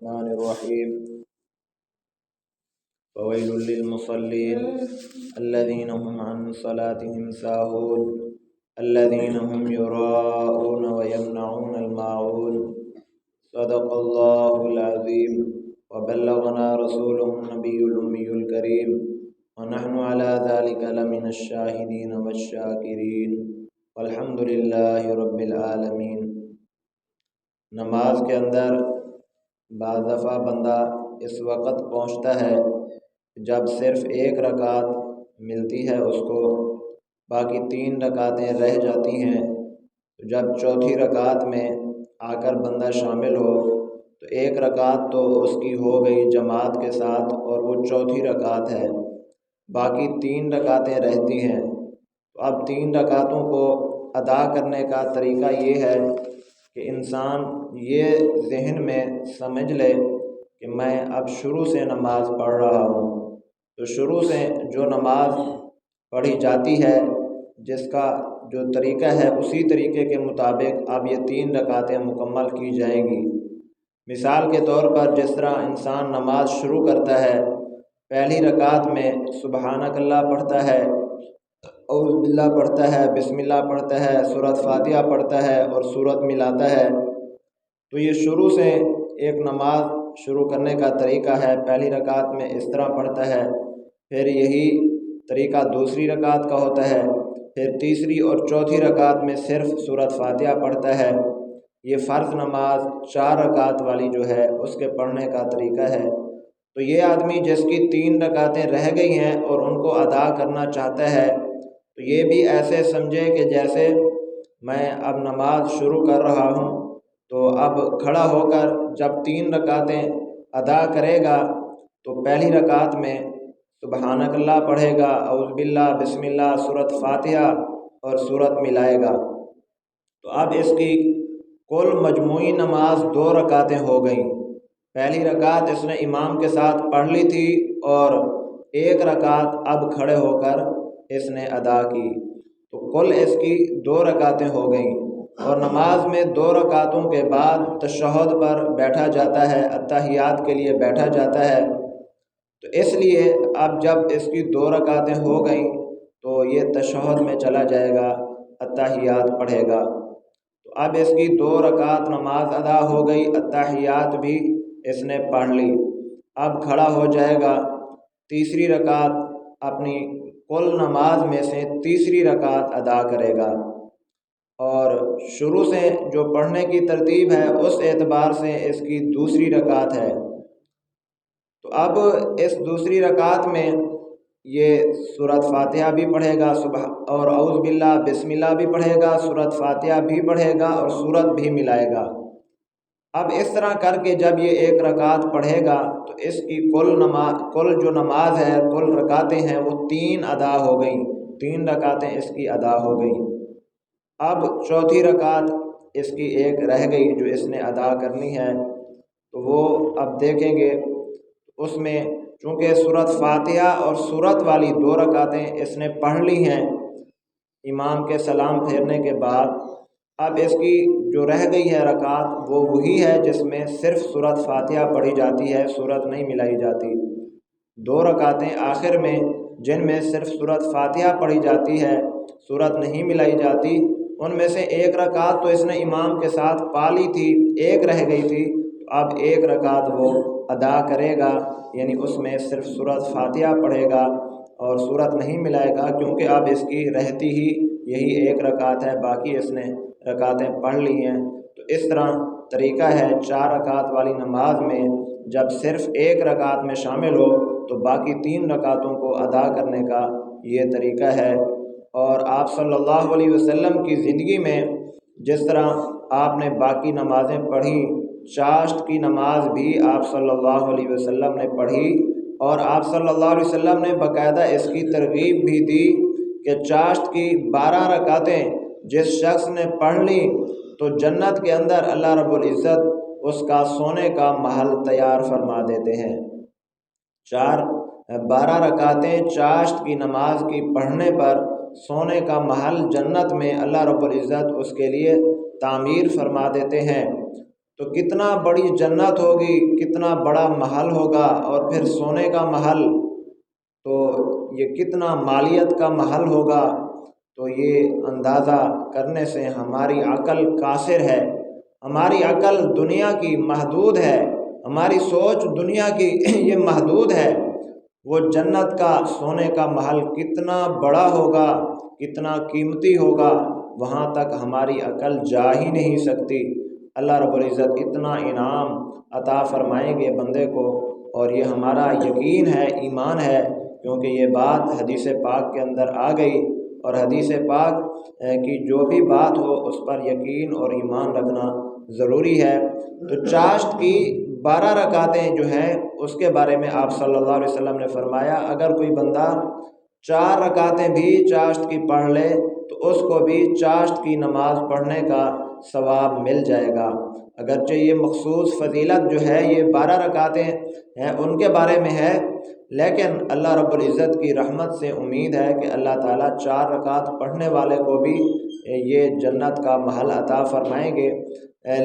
الرحمن الرحيم فويل للمصلين الذين هم عن صلاتهم ساهون الذين هم يراءون ويمنعون الماعون صدق الله العظيم وبلغنا رسوله النبي الأمي الكريم ونحن على ذلك لمن الشاهدين والشاكرين والحمد لله رب العالمين۔ نماز کے اندر بعض دفعہ بندہ اس وقت پہنچتا ہے جب صرف ایک رکعت ملتی ہے اس کو، باقی 3 رکعتیں رہ جاتی ہیں۔ جب چوتھی رکعت میں آ کر بندہ شامل ہو تو ایک رکعت تو اس کی ہو گئی جماعت کے ساتھ اور وہ چوتھی رکعت ہے، باقی 3 رکعتیں رہتی ہیں۔ تو اب 3 رکعتوں کو ادا کرنے کا طریقہ یہ ہے کہ انسان یہ ذہن میں سمجھ لے کہ میں اب شروع سے نماز پڑھ رہا ہوں، تو شروع سے جو نماز پڑھی جاتی ہے جس کا جو طریقہ ہے اسی طریقے کے مطابق اب یہ 3 رکعتیں مکمل کی جائیں گی۔ مثال کے طور پر جس طرح انسان نماز شروع کرتا ہے، پہلی رکعت میں سبحانک اللہ پڑھتا ہے، اعوذ باللہ پڑھتا ہے، بسم اللہ پڑھتا ہے، سورۃ فاتحہ پڑھتا ہے اور سورت ملاتا ہے۔ تو یہ شروع سے ایک نماز شروع کرنے کا طریقہ ہے۔ پہلی رکعت میں اس طرح پڑھتا ہے، پھر یہی طریقہ دوسری رکعت کا ہوتا ہے، پھر تیسری اور چوتھی رکعت میں صرف سورۃ فاتحہ پڑھتا ہے۔ یہ فرض نماز 4 رکعت والی جو ہے اس کے پڑھنے کا طریقہ ہے۔ تو یہ آدمی جس کی 3 رکعتیں رہ گئی ہیں اور ان کو ادا کرنا چاہتا ہے تو یہ بھی ایسے سمجھے کہ جیسے میں اب نماز شروع کر رہا ہوں، تو اب کھڑا ہو کر جب 3 رکعتیں ادا کرے گا تو پہلی رکعت میں سبحانک اللہ پڑھے گا، اعوذ باللہ، بسم اللہ، سورۃ فاتحہ اور سورت ملائے گا۔ تو اب اس کی کل مجموعی نماز 2 رکعتیں ہو گئیں۔ پہلی رکعت اس نے امام کے ساتھ پڑھ لی تھی اور 1 رکعت اب کھڑے ہو کر اس نے ادا کی، تو کل اس کی 2 رکعتیں ہو گئیں۔ اور نماز میں 2 رکعتوں کے بعد تشہد پر بیٹھا جاتا ہے، اتحیات کے لیے بیٹھا جاتا ہے۔ تو اس لیے اب جب اس کی 2 رکعتیں ہو گئیں تو یہ تشہد میں چلا جائے گا، اتحیات پڑھے گا۔ تو اب اس کی 2 رکعت نماز ادا ہو گئی، اتحیات بھی اس نے پڑھ لی۔ اب کھڑا ہو جائے گا، تیسری رکعت اپنی کل نماز میں سے تیسری رکعت ادا کرے گا، اور شروع سے جو پڑھنے کی ترتیب ہے اس اعتبار سے اس کی دوسری رکعت ہے۔ تو اب اس دوسری رکعت میں یہ سورۃ فاتحہ بھی پڑھے گا اور اعوذ باللہ، بسم اللہ بھی پڑھے گا، سورۃ فاتحہ بھی پڑھے گا اور سورت بھی ملائے گا۔ اب اس طرح کر کے جب یہ 1 رکعت پڑھے گا تو اس کی کل جو نماز ہے، کل رکعتیں ہیں وہ 3 ادا ہو گئیں، 3 رکعتیں اس کی ادا ہو گئیں۔ اب چوتھی رکعت اس کی 1 رہ گئی جو اس نے ادا کرنی ہے، تو وہ اب دیکھیں گے اس میں چونکہ سورۃ فاتحہ اور سورت والی 2 رکعتیں اس نے پڑھ لی ہیں امام کے سلام پھیرنے کے بعد، اب اس کی جو رہ گئی ہے رکعت وہ وہی ہے جس میں صرف سورۃ فاتحہ پڑھی جاتی ہے، سورت نہیں ملائی جاتی۔ 2 رکعتیں آخر میں جن میں صرف سورۃ فاتحہ پڑھی جاتی ہے، سورت نہیں ملائی جاتی، ان میں سے 1 رکعت تو اس نے امام کے ساتھ پا لی تھی، 1 رہ گئی تھی، تو اب 1 رکعت وہ ادا کرے گا، یعنی اس میں صرف سورۃ فاتحہ پڑھے گا اور سورت نہیں ملائے گا، کیونکہ اب اس کی رہتی ہی یہی 1 رکعت ہے، باقی اس نے رکعتیں پڑھ لی ہیں۔ تو اس طرح طریقہ ہے 4 رکعت والی نماز میں جب صرف 1 رکعت میں شامل ہو تو باقی 3 رکعتوں کو ادا کرنے کا یہ طریقہ ہے۔ اور آپ صلی اللہ علیہ وسلم کی زندگی میں جس طرح آپ نے باقی نمازیں پڑھی، چاشت کی نماز بھی آپ صلی اللہ علیہ وسلم نے پڑھی، اور آپ صلی اللہ علیہ وسلم نے باقاعدہ اس کی ترغیب بھی دی کہ چاشت کی 12 رکعتیں جس شخص نے پڑھ لی تو جنت کے اندر اللہ رب العزت اس کا سونے کا محل تیار فرما دیتے ہیں۔ 12 رکعتیں چاشت کی نماز کی پڑھنے پر سونے کا محل جنت میں اللہ رب العزت اس کے لیے تعمیر فرما دیتے ہیں۔ تو کتنا بڑی جنت ہوگی، کتنا بڑا محل ہوگا، اور پھر سونے کا محل تو یہ کتنا مالیت کا محل ہوگا۔ تو یہ اندازہ کرنے سے ہماری عقل قاصر ہے، ہماری عقل دنیا کی محدود ہے، ہماری سوچ دنیا کی یہ محدود ہے۔ وہ جنت کا سونے کا محل کتنا بڑا ہوگا، کتنا قیمتی ہوگا، وہاں تک ہماری عقل جا ہی نہیں سکتی۔ اللہ رب العزت اتنا انعام عطا فرمائیں گے بندے کو، اور یہ ہمارا یقین ہے، ایمان ہے، کیونکہ یہ بات حدیث پاک کے اندر آ گئی، اور حدیث پاک کی جو بھی بات ہو اس پر یقین اور ایمان رکھنا ضروری ہے۔ تو چاشت کی 12 رکعتیں جو ہیں اس کے بارے میں آپ صلی اللہ علیہ وسلم نے فرمایا، اگر کوئی بندہ 4 رکعتیں بھی چاشت کی پڑھ لے تو اس کو بھی چاشت کی نماز پڑھنے کا ثواب مل جائے گا۔ اگرچہ یہ مخصوص فضیلت جو ہے یہ 12 رکعتیں ہیں ان کے بارے میں ہے، لیکن اللہ رب العزت کی رحمت سے امید ہے کہ اللہ تعالیٰ 4 رکعت پڑھنے والے کو بھی یہ جنت کا محل عطا فرمائیں گے۔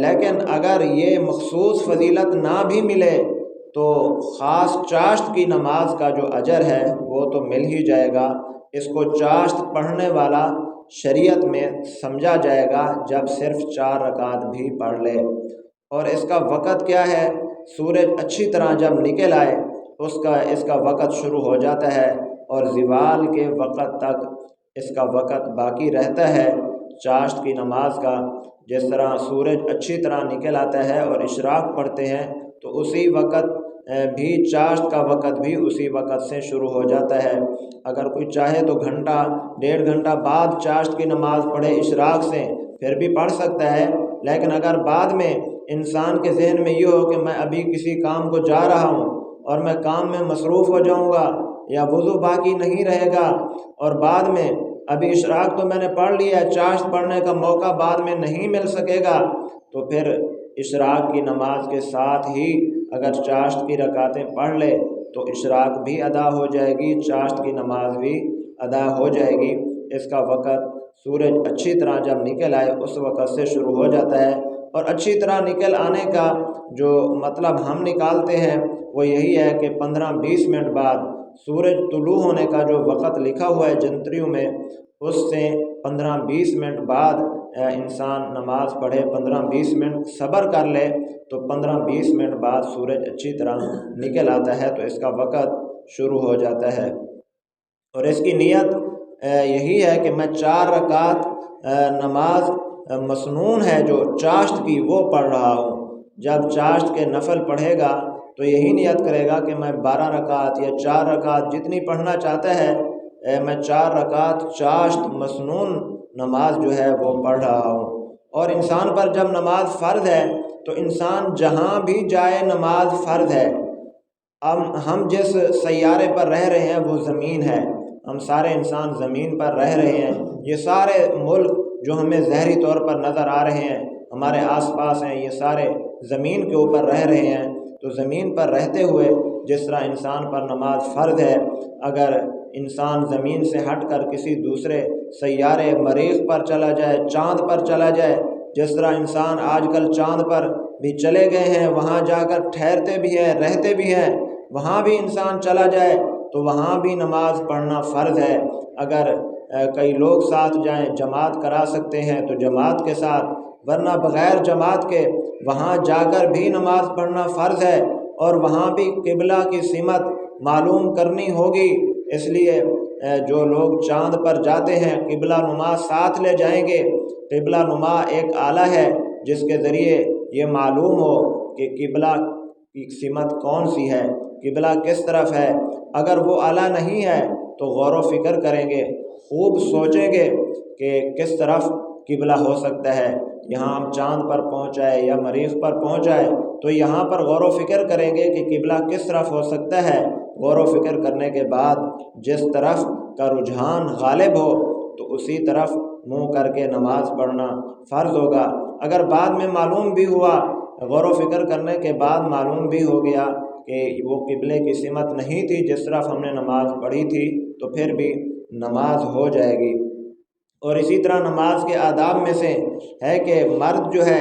لیکن اگر یہ مخصوص فضیلت نہ بھی ملے تو خاص چاشت کی نماز کا جو اجر ہے وہ تو مل ہی جائے گا۔ اس کو چاشت پڑھنے والا شریعت میں سمجھا جائے گا جب صرف 4 رکعت بھی پڑھ لے۔ اور اس کا وقت کیا ہے؟ سورج اچھی طرح جب نکل آئے اس کا وقت شروع ہو جاتا ہے، اور زوال کے وقت تک اس کا وقت باقی رہتا ہے چاشت کی نماز کا۔ جس طرح سورج اچھی طرح نکل آتا ہے اور اشراق پڑھتے ہیں تو اسی وقت بھی چاشت کا وقت بھی اسی وقت سے شروع ہو جاتا ہے۔ اگر کوئی چاہے تو گھنٹہ 1.5 گھنٹہ بعد چاشت کی نماز پڑھے اشراق سے پھر بھی پڑھ سکتا ہے، لیکن اگر بعد میں انسان کے ذہن میں یہ ہو کہ میں ابھی کسی کام کو جا رہا ہوں اور میں کام میں مصروف ہو جاؤں گا، یا وضو باقی نہیں رہے گا، اور بعد میں ابھی اشراق تو میں نے پڑھ لیا ہے، چاشت پڑھنے کا موقع بعد میں نہیں مل سکے گا، تو پھر اشراق کی نماز کے ساتھ ہی اگر چاشت کی رکعتیں پڑھ لے تو اشراق بھی ادا ہو جائے گی، چاشت کی نماز بھی ادا ہو جائے گی۔ اس کا وقت سورج اچھی طرح جب نکل آئے اس وقت سے شروع ہو جاتا ہے، اور اچھی طرح نکل آنے کا جو مطلب ہم نکالتے ہیں وہ یہی ہے کہ 15-20 منٹ بعد سورج طلوع ہونے کا جو وقت لکھا ہوا ہے جنتریوں میں، اس سے 15-20 منٹ بعد انسان نماز پڑھے، 15-20 منٹ صبر کر لے تو 15-20 منٹ بعد سورج اچھی طرح نکل آتا ہے تو اس کا وقت شروع ہو جاتا ہے۔ اور اس کی نیت یہی ہے کہ میں 4 رکعت نماز مسنون ہے جو چاشت کی وہ پڑھ رہا ہوں۔ جب چاشت کے نفل پڑھے گا تو یہی نیت کرے گا کہ میں 12 رکعت یا 4 رکعت جتنی پڑھنا چاہتا ہے، میں 4 رکعت چاشت مسنون نماز جو ہے وہ پڑھ رہا ہوں۔ اور انسان پر جب نماز فرض ہے تو انسان جہاں بھی جائے نماز فرض ہے۔ اب ہم جس سیارے پر رہ رہے ہیں وہ زمین ہے، ہم سارے انسان زمین پر رہ رہے ہیں۔ یہ سارے ملک جو ہمیں ظاہری طور پر نظر آ رہے ہیں ہمارے آس پاس ہیں، یہ سارے زمین کے اوپر رہ رہے ہیں۔ تو زمین پر رہتے ہوئے جس طرح انسان پر نماز فرض ہے، اگر انسان زمین سے ہٹ کر کسی دوسرے سیارے مریخ پر چلا جائے، چاند پر چلا جائے، جس طرح انسان آج کل چاند پر بھی چلے گئے ہیں، وہاں جا کر ٹھہرتے بھی ہیں، رہتے بھی ہیں، وہاں بھی انسان چلا جائے تو وہاں بھی نماز پڑھنا فرض ہے۔ اگر کئی لوگ ساتھ جائیں، جماعت کرا سکتے ہیں تو جماعت کے ساتھ، ورنہ بغیر جماعت کے وہاں جا کر بھی نماز پڑھنا فرض ہے، اور وہاں بھی قبلہ کی سمت معلوم کرنی ہوگی۔ اس لیے جو لوگ چاند پر جاتے ہیں قبلہ نما ساتھ لے جائیں گے۔ قبلہ نما ایک آلہ ہے جس کے ذریعے یہ معلوم ہو کہ قبلہ کی سمت کون سی ہے، قبلہ کس طرف ہے۔ اگر وہ آلہ نہیں ہے تو غور و فکر کریں گے، خوب سوچیں گے کہ کس طرف قبلہ ہو سکتا ہے۔ یہاں ہم چاند پر پہنچائے یا مریخ پر پہنچائے تو یہاں پر غور و فکر کریں گے کہ قبلہ کس طرف ہو سکتا ہے۔ غور و فکر کرنے کے بعد جس طرف کا رجحان غالب ہو تو اسی طرف منہ کر کے نماز پڑھنا فرض ہوگا۔ اگر بعد میں معلوم بھی ہوا، غور و فکر کرنے کے بعد معلوم بھی ہو گیا کہ وہ قبلے کی سمت نہیں تھی جس طرف ہم نے نماز پڑھی تھی، تو پھر بھی نماز ہو جائے گی۔ اور اسی طرح نماز کے آداب میں سے ہے کہ مرد جو ہے